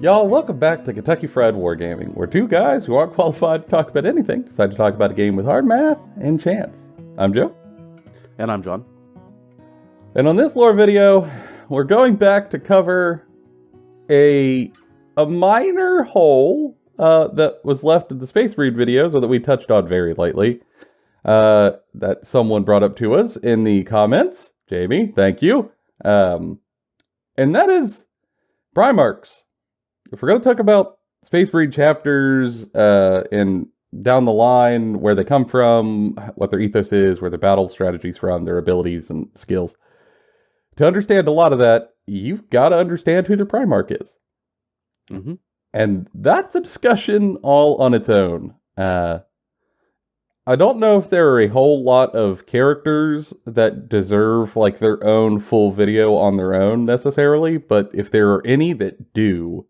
Y'all, welcome back to Kentucky Fried Wargaming, where two guys who aren't qualified to talk about anything decide to talk about a game with hard math and chance. I'm Joe. And I'm John. And on this lore video, we're going back to cover a minor hole that was left in the Space Marine videos, or that we touched on very lightly, that someone brought up to us in the comments. Jamie, thank you. And that is Primarchs. If we're going to talk about Space Marine chapters and down the line, where they come from, what their ethos is, where their battle strategy's from, their abilities and skills, to understand a lot of that, you've got to understand who the Primarch is. Mm-hmm. And that's a discussion all on its own. I don't know if there are a whole lot of characters that deserve like their own full video on their own necessarily, but if there are any that do,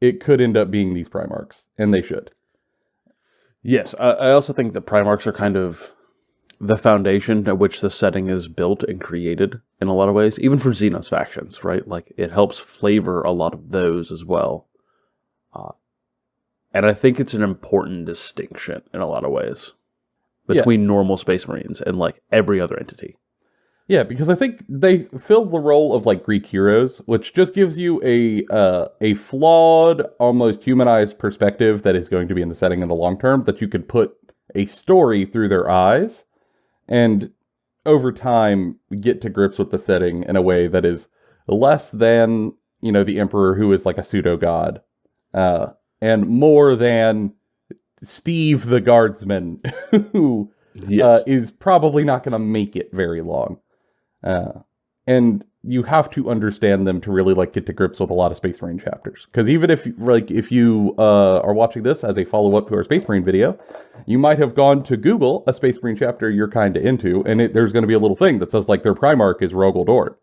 it could end up being these Primarchs, and they should. Yes, I also think the Primarchs are kind of the foundation at which the setting is built and created in a lot of ways, even for Xenos factions, right? Like, it helps flavor a lot of those as well. And I think it's an important distinction in a lot of ways between normal Space Marines and, like, every other entity. Yeah, because I think they fill the role of, like, Greek heroes, which just gives you a flawed, almost humanized perspective that is going to be in the setting in the long term, that you could put a story through their eyes, and over time get to grips with the setting in a way that is less than, you know, the Emperor, who is like a pseudo-god, and more than Steve the Guardsman, who is probably not going to make it very long. And you have to understand them to really like get to grips with a lot of Space Marine chapters. Because even if you are watching this as a follow-up to our Space Marine video, you might have gone to Google a Space Marine chapter you're kind of into, and there's going to be a little thing that says like their Primarch is Rogel Dorn.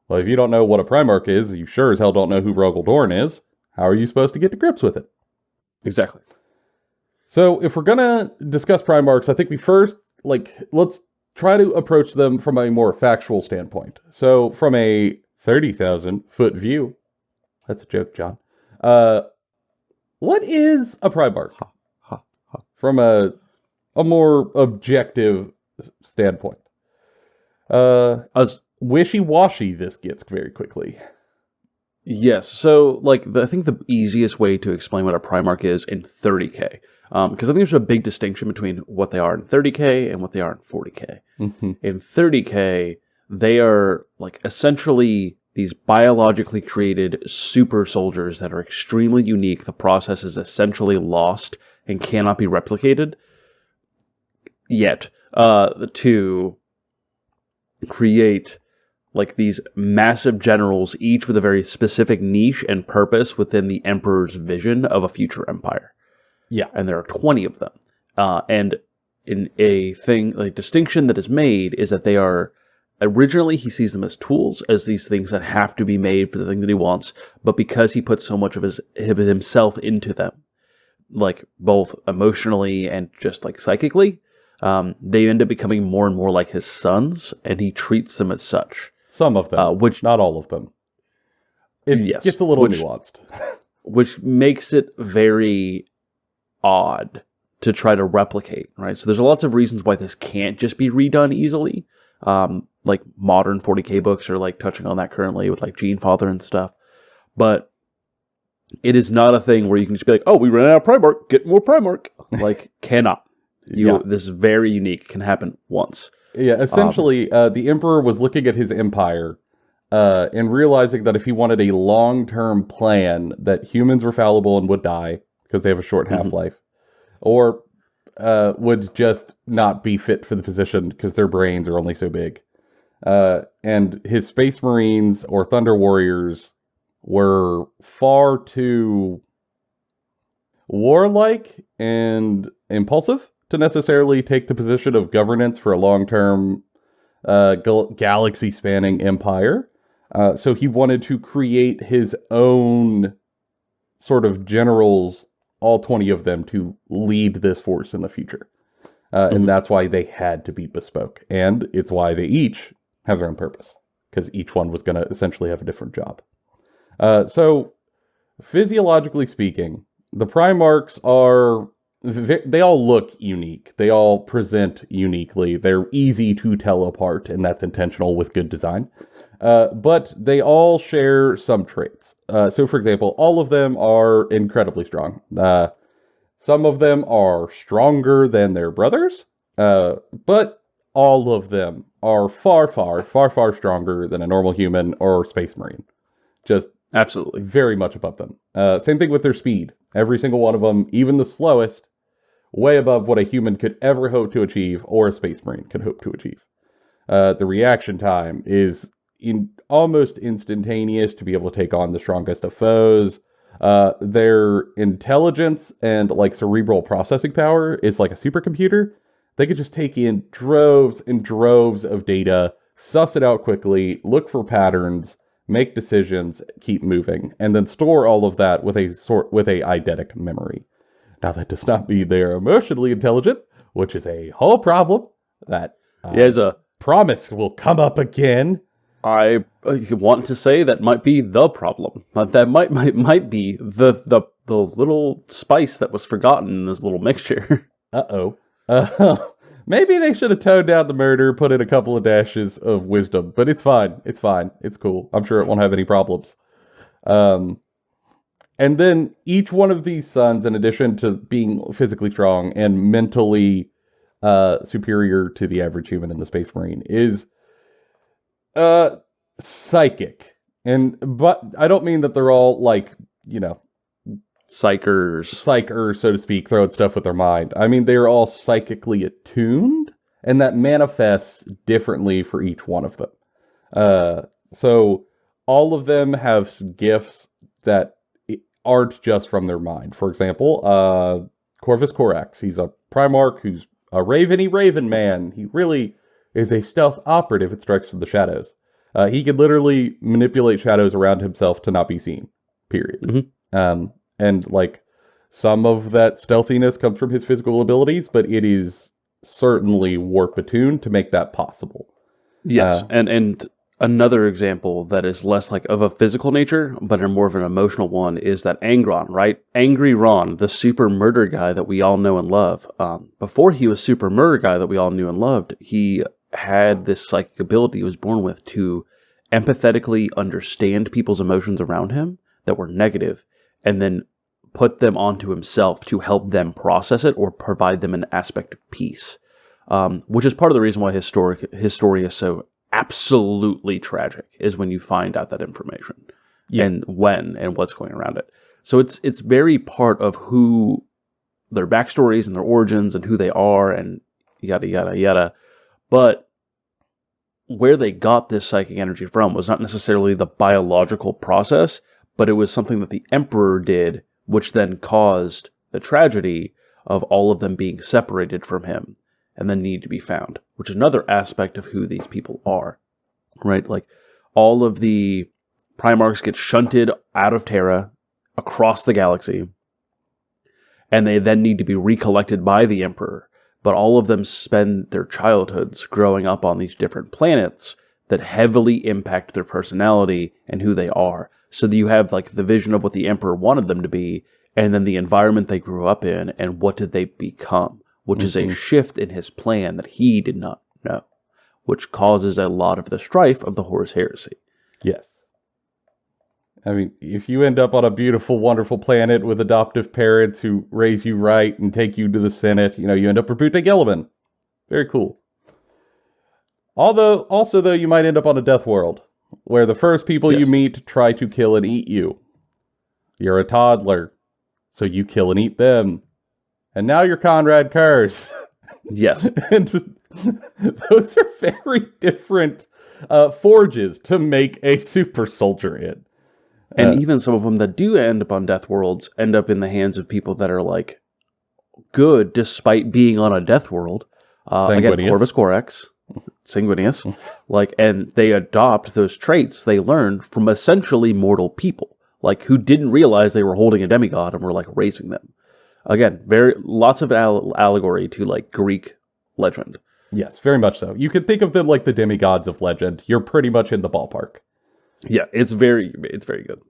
Well, if you don't know what a Primarch is, you sure as hell don't know who Rogel Dorn is. How are you supposed to get to grips with it? Exactly. So if we're going to discuss Primarchs, I think we first, let's try to approach them from a more factual standpoint. So from a 30,000 foot view, that's a joke, John. What is a Primarch? From a more objective standpoint. As wishy-washy this gets very quickly. Yes, so I think the easiest way to explain what a Primarch is in 30K, because I think there's a big distinction between what they are in 30K and what they are in 40K. Mm-hmm. In 30K, they are like essentially these biologically created super soldiers that are extremely unique. The process is essentially lost and cannot be replicated yet to create like these massive generals, each with a very specific niche and purpose within the Emperor's vision of a future empire. Yeah. And there are 20 of them. And in a distinction that is made is that they are, originally he sees them as tools, as these things that have to be made for the thing that he wants, but because he puts so much of himself into them, like both emotionally and just like psychically, they end up becoming more and more like his sons, and he treats them as such. Some of them, which not all of them. It gets a little nuanced. Which makes it very odd to try to replicate, right? So there's lots of reasons why this can't just be redone easily. Like modern 40K books are like touching on that currently with like Gene Father and stuff. But it is not a thing where you can just be like, oh, we ran out of Primarch, get more Primarch. Like, cannot. This is very unique, can happen once. Yeah, essentially, the Emperor was looking at his empire and realizing that if he wanted a long-term plan, that humans were fallible and would die because they have a short half-life, or would just not be fit for the position because their brains are only so big. And his Space Marines or Thunder Warriors were far too warlike and impulsive to necessarily take the position of governance for a long-term galaxy-spanning empire. So he wanted to create his own sort of generals, all 20 of them, to lead this force in the future. And that's why they had to be bespoke. And it's why they each have their own purpose, because each one was going to essentially have a different job. So Physiologically speaking, the Primarchs are... They all look unique. They all present uniquely. They're easy to tell apart, and that's intentional with good design. But they all share some traits. So, for example, all of them are incredibly strong. Some of them are stronger than their brothers, but all of them are far, far, far, far stronger than a normal human or space marine. Just Absolutely. very much above them. Same thing with their speed. Every single one of them, even the slowest, way above what a human could ever hope to achieve or a space marine could hope to achieve. The reaction time is almost instantaneous to be able to take on the strongest of foes. Their intelligence and like cerebral processing power is like a supercomputer. They could just take in droves and droves of data, suss it out quickly, look for patterns, make decisions, keep moving, and then store all of that with a eidetic memory. Now, that does not mean they're emotionally intelligent, which is a whole problem that promise will come up again. I want to say that might be the problem. That might be the little spice that was forgotten in this little mixture. Uh-oh. Maybe they should have toned down the murder, put in a couple of dashes of wisdom, but it's fine. It's fine. It's cool. I'm sure it won't have any problems. And then each one of these sons, in addition to being physically strong and mentally superior to the average human in the Space Marine, is psychic. But I don't mean that they're all like, psychers, so to speak, throwing stuff with their mind. I mean, they're all psychically attuned, and that manifests differently for each one of them. So all of them have gifts that aren't just from their mind. For example, Corvus Corax. He's a Primarch who's a raveny raven man. He really is a stealth operative that strikes from the shadows. He could literally manipulate shadows around himself to not be seen. Period. Mm-hmm. And like some of that stealthiness comes from his physical abilities, but it is certainly warp attuned to make that possible. Yes, and another example that is less like of a physical nature, but more of an emotional one, is that Angron, right? Angry Ron, the super murder guy that we all know and love. Before he was super murder guy that we all knew and loved, he had this psychic ability he was born with to empathetically understand people's emotions around him that were negative, and then put them onto himself to help them process it or provide them an aspect of peace, which is part of the reason why his story is so absolutely tragic, is when you find out that information and when and what's going around it. So it's very part of who their backstories and their origins and who they are and yada, yada, yada. But where they got this psychic energy from was not necessarily the biological process, but it was something that the Emperor did, which then caused the tragedy of all of them being separated from him and then need to be found, which is another aspect of who these people are, right? Like, all of the Primarchs get shunted out of Terra across the galaxy, and they then need to be recollected by the Emperor, but all of them spend their childhoods growing up on these different planets that heavily impact their personality and who they are. So that you have like the vision of what the Emperor wanted them to be, and then the environment they grew up in, and what did they become, which is a shift in his plan that he did not know, which causes a lot of the strife of the Horus Heresy. Yes. I mean, if you end up on a beautiful, wonderful planet with adoptive parents who raise you right and take you to the Senate, you end up rebooting Gilliman. Very cool. Also, though, you might end up on a death world, where the first people you meet try to kill and eat you. You're a toddler, so you kill and eat them. And now you're Conrad Kurz. Yes. And those are very different forges to make a super soldier in. And even some of them that do end up on death worlds end up in the hands of people that are like good despite being on a death world. Again, Corvus Corax. Sanguinius, and they adopt those traits they learned from essentially mortal people, who didn't realize they were holding a demigod and were raising them. Again, lots of allegory to Greek legend. Yes, very much so. You could think of them like the demigods of legend. You're pretty much in the ballpark. Yeah, it's very good.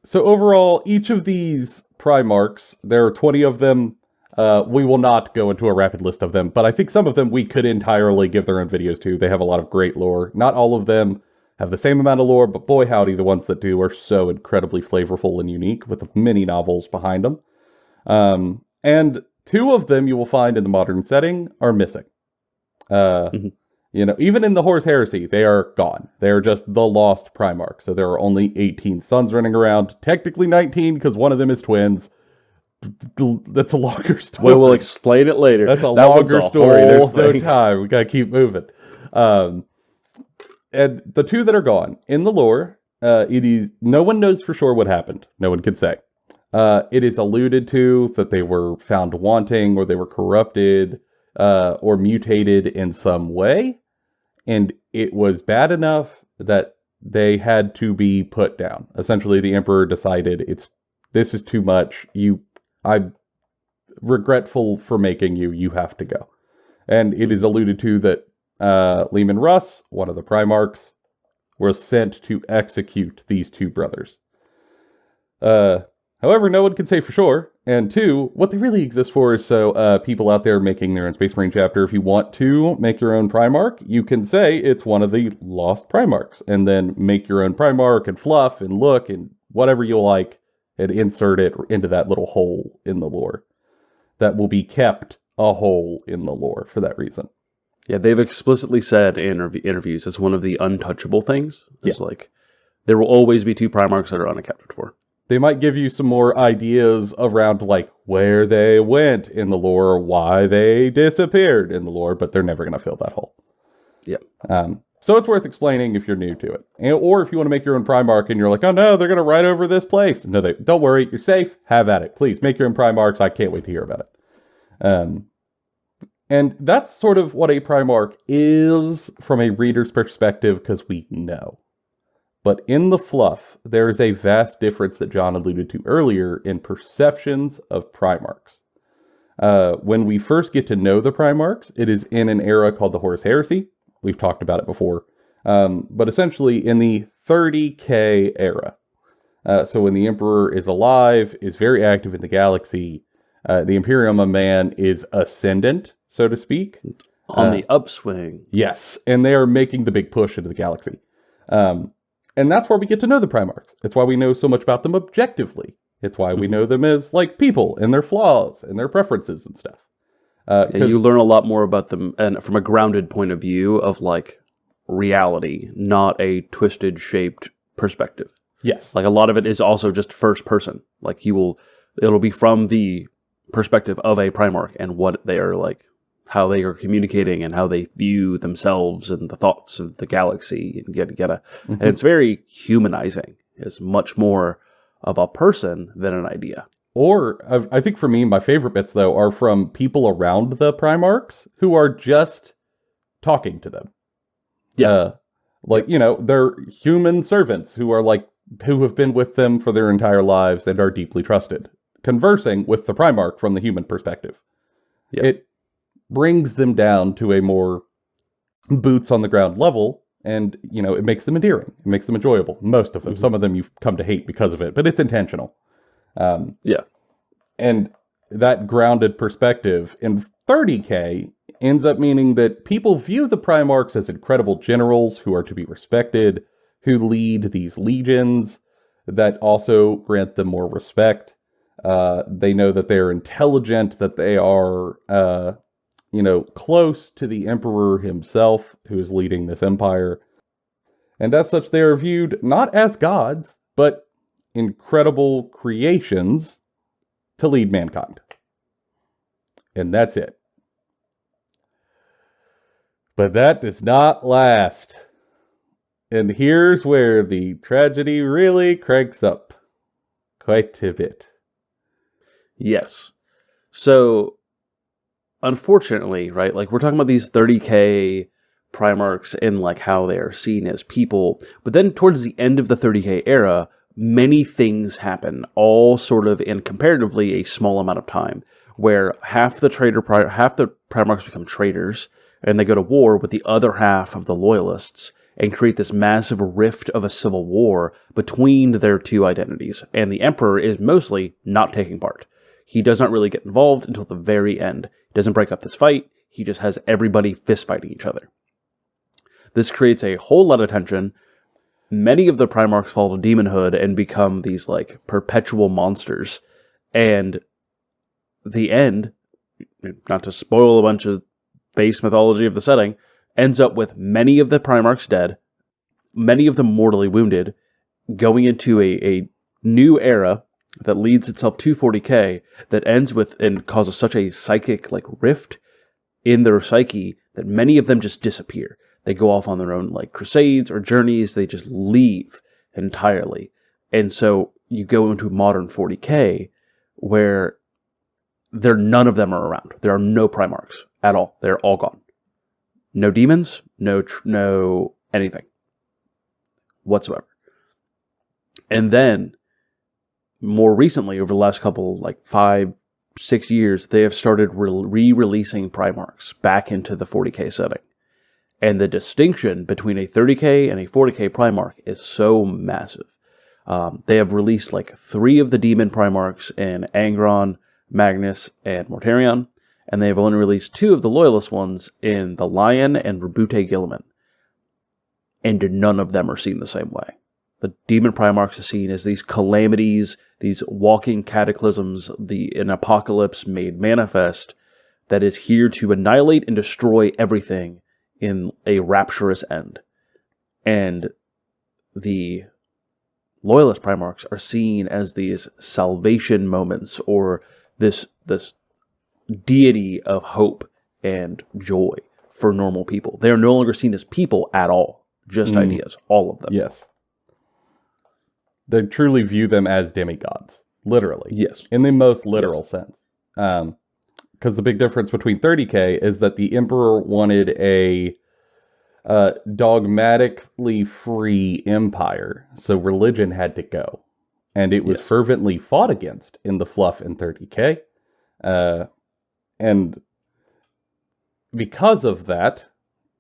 So overall, each of these Primarchs, there are 20 of them. We will not go into a rapid list of them, but I think some of them we could entirely give their own videos to. They have a lot of great lore. Not all of them have the same amount of lore, but boy howdy, the ones that do are so incredibly flavorful and unique with many novels behind them. And 2 of them you will find in the modern setting are missing. Even in the Horus Heresy, they are gone. They are just the lost Primarch. So there are only 18 sons running around. Technically 19, because one of them is twins. That's a longer story. We'll explain it later. That's a longer story. There's no time. We gotta keep moving. And the 2 that are gone, in the lore, it is no one knows for sure what happened. No one can say. It is alluded to that they were found wanting, or they were corrupted, or mutated in some way. And it was bad enough that they had to be put down. Essentially, the Emperor decided, this is too much. I'm regretful for making you. You have to go. And it is alluded to that Leman Russ, one of the Primarchs, was sent to execute these 2 brothers. However, no one can say for sure. And 2, what they really exist for is so people out there making their own Space Marine chapter, if you want to make your own Primarch, you can say it's one of the lost Primarchs, and then make your own Primarch and fluff and look and whatever you like, and insert it into that little hole in the lore. That will be kept a hole in the lore for that reason. Yeah, they've explicitly said in interviews it's one of the untouchable things. It's like, there will always be 2 Primarchs that are unaccounted for. They might give you some more ideas around, like, where they went in the lore, why they disappeared in the lore, but they're never going to fill that hole. Yeah. So it's worth explaining if you're new to it. Or if you want to make your own Primarch and you're like, oh no, they're going to ride over this place. No, don't worry, you're safe. Have at it. Please, make your own Primarchs. I can't wait to hear about it. And that's sort of what a Primarch is from a reader's perspective, because we know. But in the fluff, there is a vast difference that John alluded to earlier in perceptions of Primarchs. When we first get to know the Primarchs, it is in an era called the Horus Heresy. We've talked about it before. But essentially in the 30K era. So when the Emperor is alive, is very active in the galaxy, the Imperium of Man is ascendant, so to speak. On the upswing. Yes, and they are making the big push into the galaxy. And that's where we get to know the Primarchs. It's why we know so much about them objectively. It's why we know them as, like, people and their flaws and their preferences and stuff. And you learn a lot more about them and from a grounded point of view of, like, reality, not a twisted, shaped perspective. Yes. Like, a lot of it is also just first person. Like, it'll be from the perspective of a Primarch and what they are, like, how they are communicating and how they view themselves and the thoughts of the galaxy and yada. And it's very humanizing. It's much more of a person than an idea. Or, I think for me, my favorite bits, though, are from people around the Primarchs who are just talking to them. Yeah. They're human servants who have been with them for their entire lives and are deeply trusted, conversing with the Primarch from the human perspective. Yeah. It brings them down to a more boots on the ground level, and, it makes them endearing. It makes them enjoyable. Most of them. Some of them you've come to hate because of it, but it's intentional. Yeah. And that grounded perspective in 30K ends up meaning that people view the Primarchs as incredible generals who are to be respected, who lead these legions that also grant them more respect. They know that they're intelligent, that they are, close to the Emperor himself, who is leading this empire. And as such, they are viewed not as gods, but incredible creations to lead mankind. And that's it. But that does not last. And here's where the tragedy really cranks up quite a bit. Yes. So, unfortunately, right, like, we're talking about these 30K Primarchs and, like, how they are seen as people. But then towards the end of the 30K era, many things happen, all sort of in comparatively a small amount of time, where half the Primarchs become traitors, and they go to war with the other half of the loyalists, and create this massive rift of a civil war between their two identities. And the Emperor is mostly not taking part. He does not really get involved until the very end. He doesn't break up this fight. He just has everybody fist fighting each other. This creates a whole lot of tension. Many of the Primarchs fall to demonhood and become these like perpetual monsters. And the end, not to spoil a bunch of base mythology of the setting, ends up with many of the Primarchs dead, many of them mortally wounded, going into a new era that leads itself to 40k, that ends with and causes such a psychic like rift in their psyche that many of them just disappear. They go off on their own like crusades or journeys. They just leave entirely. And so you go into modern 40k where none of them are around. There are no Primarchs at all. They're all gone. No demons, no anything whatsoever. And then, more recently, over the last couple, like 5-6 years, they have started re-releasing Primarchs back into the 40k setting. And the distinction between a 30k and a 40k Primarch is so massive. They have released like 3 of the demon Primarchs in Angron, Magnus, and Mortarion. And they have only released 2 of the Loyalist ones in the Lion and Rebute Gilliman. And none of them are seen the same way. The Demon Primarchs are seen as these calamities, these walking cataclysms, an apocalypse made manifest that is here to annihilate and destroy everything in a rapturous end. And the Loyalist Primarchs are seen as these salvation moments, or this deity of hope and joy for normal people. They are no longer seen as people at all, just ideas, all of them. Yes. They truly view them as demigods, literally. Yes. In the most literal sense. Because the big difference between 30k is that the Emperor wanted a dogmatically free empire, so religion had to go. And it was fervently fought against in the fluff in 30k. And because of that,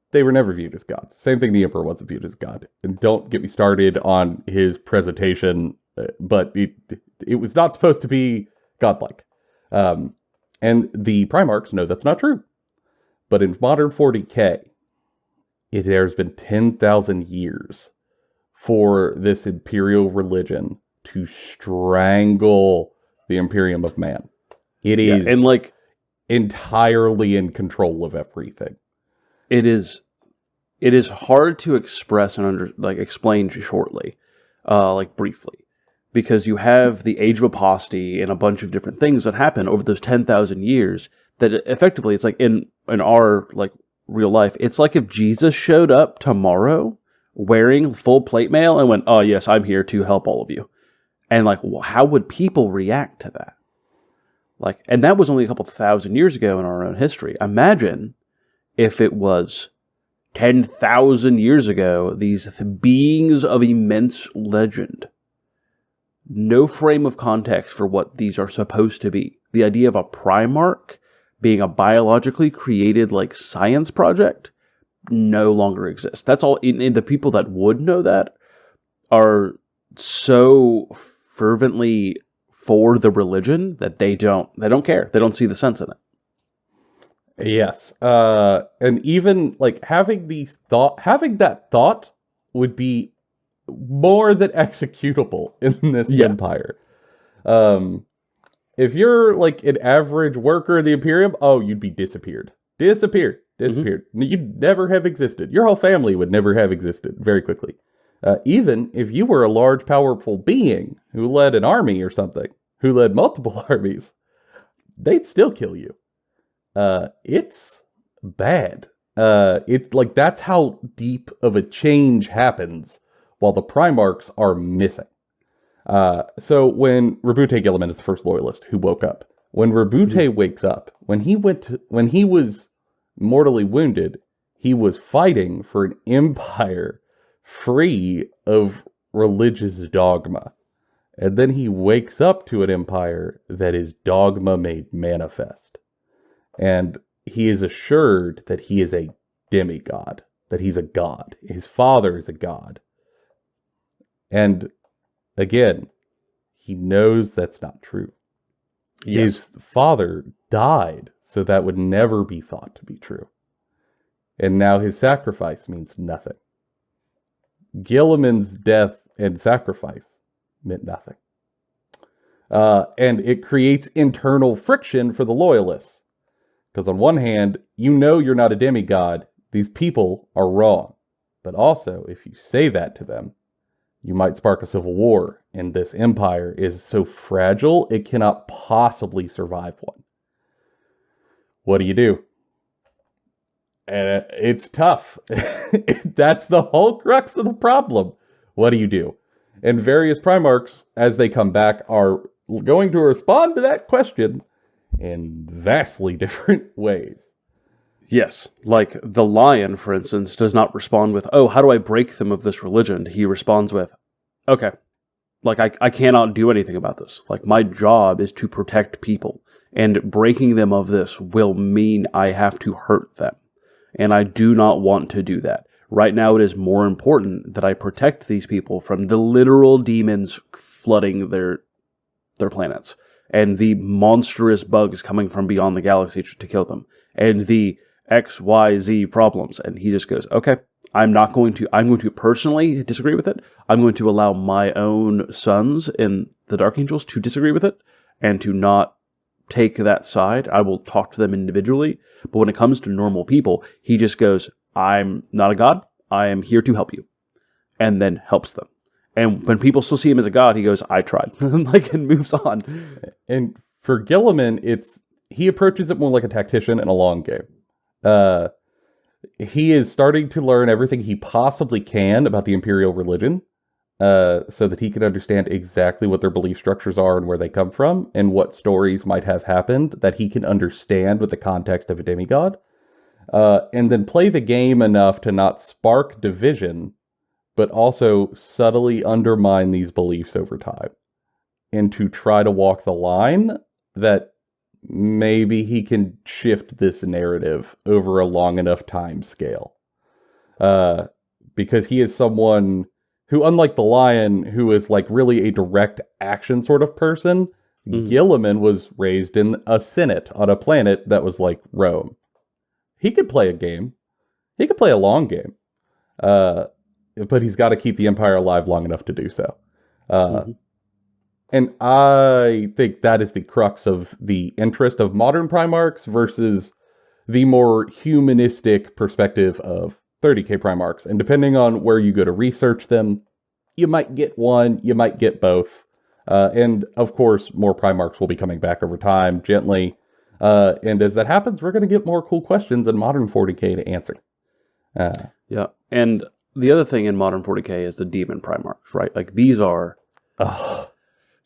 they were never viewed as gods. Same thing, the Emperor wasn't viewed as god. And don't get me started on his presentation, but it was not supposed to be godlike. And the Primarchs know that's not true. But in modern 40k, there's been 10,000 years for this imperial religion to strangle the imperium of man. It is and like entirely in control of everything. It is hard to express and explain shortly, like briefly, because you have the Age of Apostasy and a bunch of different things that happen over those 10,000 years. That effectively, it's like in our like real life, it's like if Jesus showed up tomorrow wearing full plate mail and went, "Oh yes, I'm here to help all of you," and like, how would people react to that? Like, and that was only a couple thousand years ago in our own history. Imagine if it was 10,000 years ago, these beings of immense legend. No frame of context for what these are supposed to be. The idea of a Primarch being a biologically created like science project no longer exists. That's all. In the people that would know that are so fervently for the religion that they don't care. They don't see the sense in it. Yes. And even like having that thought would be more than executable in this empire. If you're like an average worker in the Imperium, you'd be disappeared. Mm-hmm. You'd never have existed. Your whole family would never have existed very quickly. Even if you were a large, powerful being who led an army or something, who led multiple armies, they'd still kill you. It's bad. It's like that's how deep of a change happens while the Primarchs are missing. So when Rebute Gilliman is the first loyalist who woke up, when Rebute wakes up, when he was mortally wounded, he was fighting for an empire free of religious dogma. And then he wakes up to an empire that is dogma made manifest. And he is assured that he is a demigod. that he's a god. His father is a god. And again, he knows that's not true. Yes. His father died, so that would never be thought to be true. And now his sacrifice means nothing. Guilliman's death and sacrifice meant nothing. And it creates internal friction for the loyalists. Because on one hand, you know you're not a demigod. These people are wrong. But also, if you say that to them, you might spark a civil war. And this empire is so fragile, it cannot possibly survive one. What do you do? And it's tough. That's the whole crux of the problem. What do you do? And various Primarchs, as they come back, are going to respond to that question in vastly different ways. Yes. Like the lion, for instance, does not respond with, oh, how do I break them of this religion? He responds with, okay, like I cannot do anything about this. Like my job is to protect people, and breaking them of this will mean I have to hurt them. And I do not want to do that. Right now it is more important that I protect these people from the literal demons flooding their planets, and the monstrous bugs coming from beyond the galaxy to kill them, and the XYZ problems. And he just goes, okay, I'm going to personally disagree with it. I'm going to allow my own sons in the Dark Angels to disagree with it and to not take that side. I will talk to them individually. But when it comes to normal people, he just goes, I'm not a god. I am here to help you. And then helps them. And when people still see him as a god, he goes, I tried. and moves on. And for Guilliman, he approaches it more like a tactician in a long game. He is starting to learn everything he possibly can about the Imperial religion, so that he can understand exactly what their belief structures are and where they come from, and what stories might have happened that he can understand with the context of a demigod, and then play the game enough to not spark division, but also subtly undermine these beliefs over time, and to try to walk the line that maybe he can shift this narrative over a long enough time scale. Because he is someone who, unlike the Lion, who is like really a direct action sort of person, Guilliman was raised in a senate on a planet that was like Rome. He could play a game. He could play a long game. But he's got to keep the Empire alive long enough to do so. And I think that is the crux of the interest of modern Primarchs versus the more humanistic perspective of 30k Primarchs. And depending on where you go to research them, you might get one, you might get both. And of course, more Primarchs will be coming back over time, gently. And as that happens, we're going to get more cool questions in modern 40k to answer. Yeah, and the other thing in modern 40k is the demon Primarchs, right? Like these are...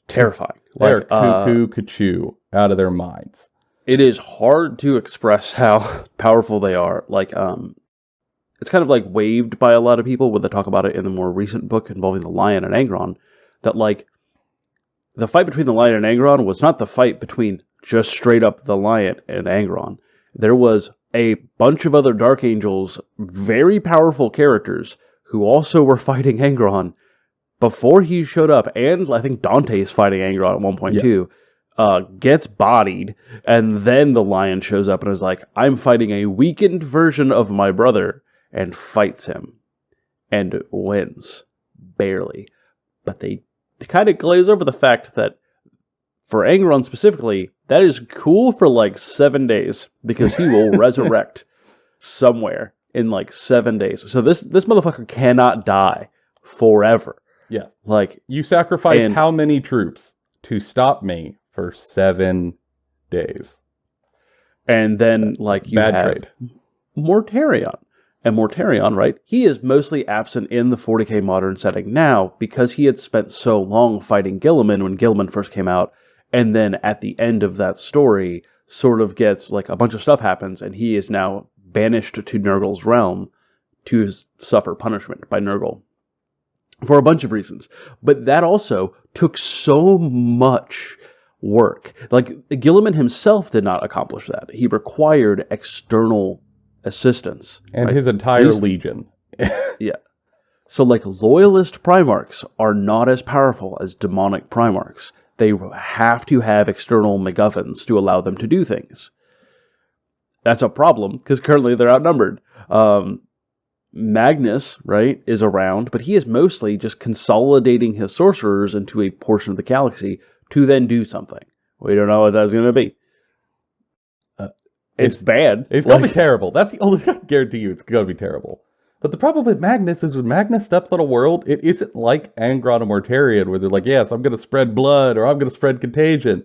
terrifying. They're cuckoo out of their minds. It is hard to express how powerful they are. Like, it's kind of like waved by a lot of people when they talk about it in the more recent book involving the Lion and Angron, that like the fight between the Lion and Angron was not the fight between just straight up the Lion and Angron. There was a bunch of other Dark Angels, very powerful characters, who also were fighting Angron before he showed up, and I think Dante is fighting Angron at one point too, gets bodied, and then the Lion shows up and is like, I'm fighting a weakened version of my brother, and fights him, and wins. Barely. But they kind of glaze over the fact that, for Angron specifically, that is cool for like 7 days, because he will resurrect somewhere in like 7 days. So this motherfucker cannot die forever. Yeah. Like, you sacrificed how many troops to stop me for 7 days? And then, like, you Bad have trade. Mortarion. And Mortarion, right, he is mostly absent in the 40k modern setting now because he had spent so long fighting Guilliman when Guilliman first came out. And then at the end of that story, sort of gets, like, a bunch of stuff happens, and he is now banished to Nurgle's realm to suffer punishment by Nurgle. For a bunch of reasons. But that also took so much work. Like, Guilliman himself did not accomplish that. He required external assistance. And right? his entire legion. Yeah. So, like, loyalist Primarchs are not as powerful as demonic Primarchs. They have to have external MacGuffins to allow them to do things. That's a problem, because currently they're outnumbered. Magnus, right, is around, but he is mostly just consolidating his sorcerers into a portion of the galaxy to then do something. We don't know what that's going to be. It's bad. It's going to be terrible. That's the only thing I guarantee you. It's going to be terrible. But the problem with Magnus is when Magnus steps on a world, it isn't like Angron and Mortarion, where they're like, yes, I'm going to spread blood, or I'm going to spread contagion.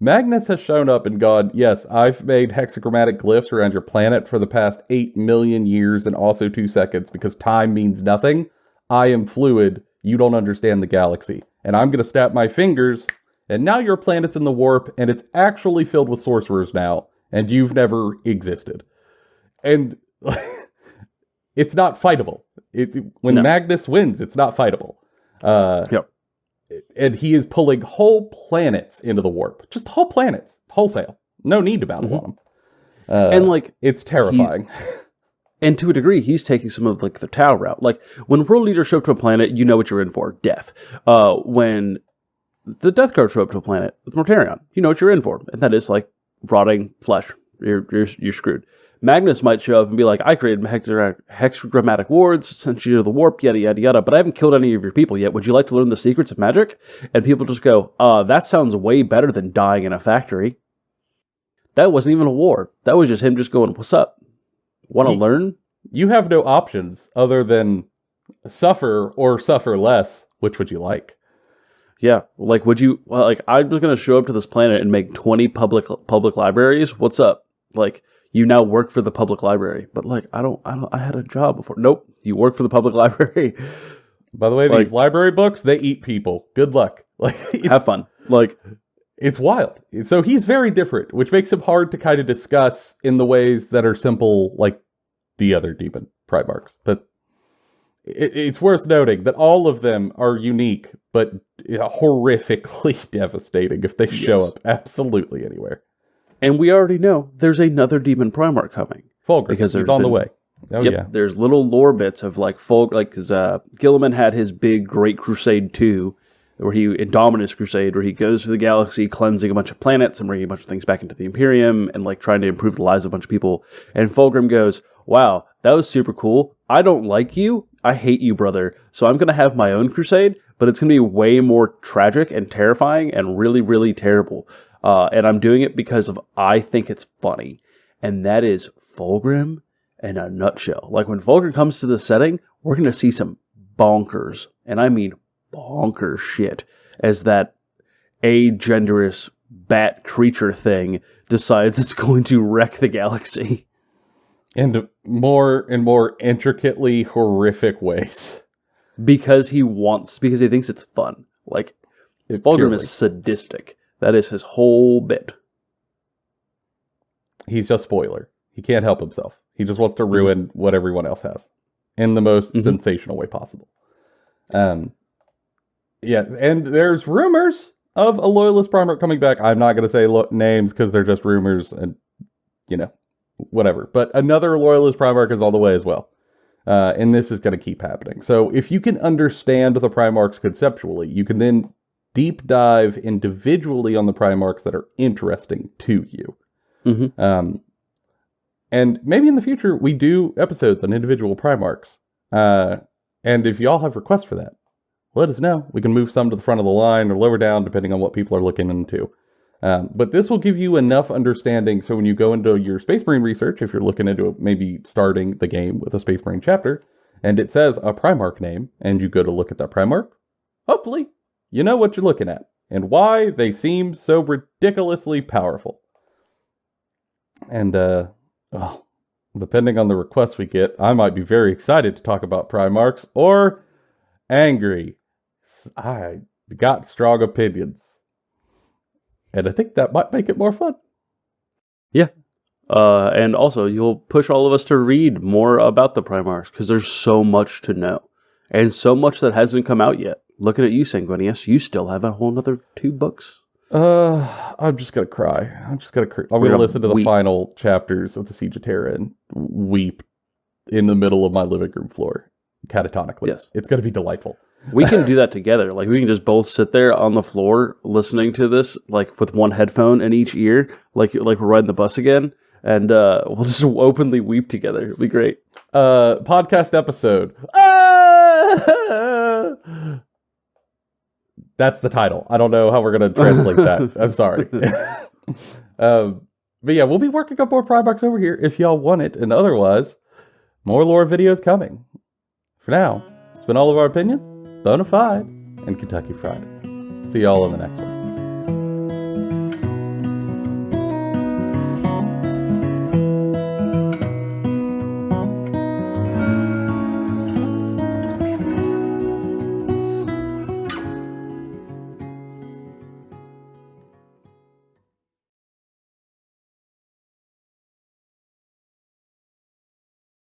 Magnus has shown up and gone, yes, I've made hexagrammatic glyphs around your planet for the past 8 million years and also 2 seconds, because time means nothing. I am fluid. You don't understand the galaxy. And I'm going to snap my fingers, and now your planet's in the warp, and it's actually filled with sorcerers now, and you've never existed. And it's not fightable. When Magnus wins, it's not fightable. Yep. And he is pulling whole planets into the warp. Just whole planets. Wholesale. No need to battle on them. And, like... It's terrifying. And to a degree, he's taking some of, like, the Tau route. Like, when world leaders show up to a planet, you know what you're in for. Death. When the Death Guard show up to a planet with Mortarion, you know what you're in for. And that is, like, rotting flesh. You're screwed. Magnus might show up and be like, I created hexagrammatic wards, sent you to the warp, yada, yada, yada, but I haven't killed any of your people yet. Would you like to learn the secrets of magic? And people just go, that sounds way better than dying in a factory. That wasn't even a war. That was just him just going, what's up? Want to learn? You have no options other than suffer or suffer less. Which would you like? Yeah, like, would you, like, I'm just going to show up to this planet and make 20 public libraries? What's up? Like, you now work for the public library. But, like, I had a job before. Nope, you work for the public library. By the way, these library books, they eat people. Good luck. Like, have fun. Like, it's wild. So he's very different, which makes him hard to kind of discuss in the ways that are simple, like the other demon Primarchs. But it's worth noting that all of them are unique, but horrifically devastating if they show up absolutely anywhere. And we already know there's another demon Primarch coming. Fulgrim, because he's on the way. Oh, yeah. There's little lore bits of, like, because Gilliman had his big Great Crusade 2, Indominus Crusade, where he goes through the galaxy, cleansing a bunch of planets and bringing a bunch of things back into the Imperium, and, like, trying to improve the lives of a bunch of people. And Fulgrim goes, wow, that was super cool. I don't like you. I hate you, brother. So I'm going to have my own crusade, but it's going to be way more tragic and terrifying and really, really terrible. And I'm doing it because I think it's funny. And that is Fulgrim in a nutshell. Like, when Fulgrim comes to the setting, we're going to see some bonkers, and I mean bonkers shit, as that agenderous bat creature thing decides it's going to wreck the galaxy. In more and more intricately horrific ways. Because he thinks it's fun. Like, Fulgrim is sadistic. That is his whole bit. He's a spoiler. He can't help himself. He just wants to ruin what everyone else has in the most sensational way possible. Yeah, and there's rumors of a loyalist Primarch coming back. I'm not going to say names because they're just rumors and, whatever. But another loyalist Primarch is on the way as well. And this is going to keep happening. So if you can understand the Primarchs conceptually, you can then deep dive individually on the Primarchs that are interesting to you. And maybe in the future, we do episodes on individual Primarchs. And if y'all have requests for that, let us know. We can move some to the front of the line or lower down, depending on what people are looking into. But this will give you enough understanding so when you go into your Space Marine research, if you're looking into maybe starting the game with a Space Marine chapter, and it says a Primarch name, and you go to look at that Primarch, hopefully you know what you're looking at and why they seem so ridiculously powerful. And, depending on the requests we get, I might be very excited to talk about Primarchs or angry. I got strong opinions. And I think that might make it more fun. Yeah. And also, you'll push all of us to read more about the Primarchs, because there's so much to know. And so much that hasn't come out yet. Looking at you, Sanguinius, you still have a whole other 2 books. I'm just gonna cry. I'm We're gonna listen to the weep. final chapters of the Siege of Terra and weep in the middle of my living room floor, catatonically. Yes. It's gonna be delightful. We can do that together. Like, we can just both sit there on the floor listening to this, like, with one headphone in each ear, like we're riding the bus again, and we'll just openly weep together. It'll be great. Podcast episode. That's the title. I don't know how we're going to translate that. I'm sorry. But yeah, we'll be working up more Primarchs over here if y'all want it. And otherwise, more lore videos coming. For now, it's been all of our opinions, bona fide, and Kentucky Fried. See y'all in the next one.